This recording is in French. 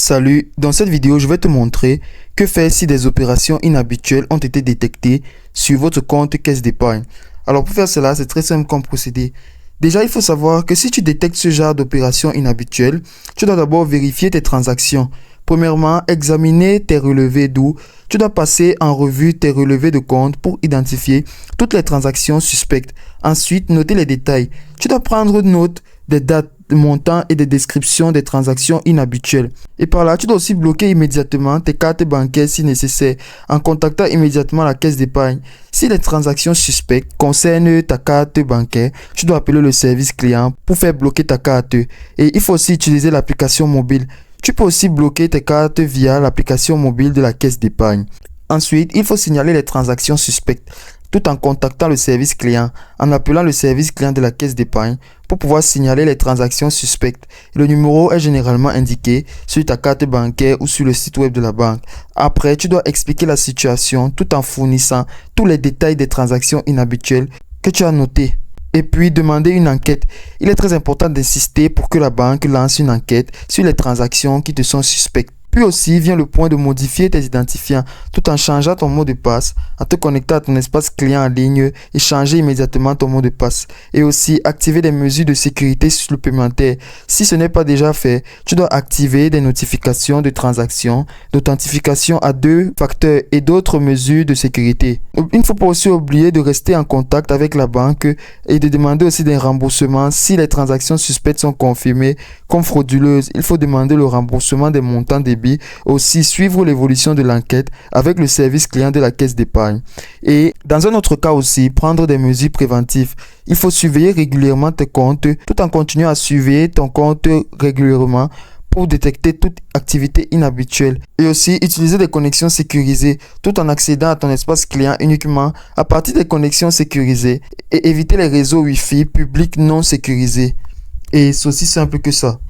Salut, dans cette vidéo, je vais te montrer que faire si des opérations inhabituelles ont été détectées sur votre compte caisse d'épargne. Alors pour faire cela, c'est très simple comme procédé. Déjà, il faut savoir que si tu détectes ce genre d'opérations inhabituelles, tu dois d'abord vérifier tes transactions. Premièrement, examiner tes relevés d'où tu dois passer en revue tes relevés de compte pour identifier toutes les transactions suspectes. Ensuite, noter les détails. Tu dois prendre note des dates, des montants et des descriptions des transactions inhabituelles. Et par là, tu dois aussi bloquer immédiatement tes cartes bancaires si nécessaire en contactant immédiatement la caisse d'épargne. Si les transactions suspectes concernent ta carte bancaire, tu dois appeler le service client pour faire bloquer ta carte. Et il faut aussi utiliser l'application mobile. Tu peux aussi bloquer tes cartes via l'application mobile de la caisse d'épargne. Ensuite, il faut signaler les transactions suspectes tout en contactant le service client, en appelant le service client de la caisse d'épargne pour pouvoir signaler les transactions suspectes. Le numéro est généralement indiqué sur ta carte bancaire ou sur le site web de la banque. Après, tu dois expliquer la situation tout en fournissant tous les détails des transactions inhabituelles que tu as notées. Et puis, demander une enquête. Il est très important d'insister pour que la banque lance une enquête sur les transactions qui te sont suspectes. Puis aussi vient le point de modifier tes identifiants tout en changeant ton mot de passe, en te connectant à ton espace client en ligne et changer immédiatement ton mot de passe. Et aussi activer des mesures de sécurité supplémentaires. Si ce n'est pas déjà fait, tu dois activer des notifications de transactions, d'authentification à 2 facteurs et d'autres mesures de sécurité. Il ne faut pas aussi oublier de rester en contact avec la banque et de demander aussi des remboursements si les transactions suspectes sont confirmées comme frauduleuses. Il faut demander le remboursement des montants débits. Aussi suivre l'évolution de l'enquête avec le service client de la caisse d'épargne. Et dans un autre cas aussi, prendre des mesures préventives. Il faut surveiller régulièrement tes comptes tout en continuant à surveiller ton compte régulièrement pour détecter toute activité inhabituelle. Et aussi utiliser des connexions sécurisées tout en accédant à ton espace client uniquement à partir des connexions sécurisées et éviter les réseaux Wi-Fi publics non sécurisés. Et c'est aussi simple que ça.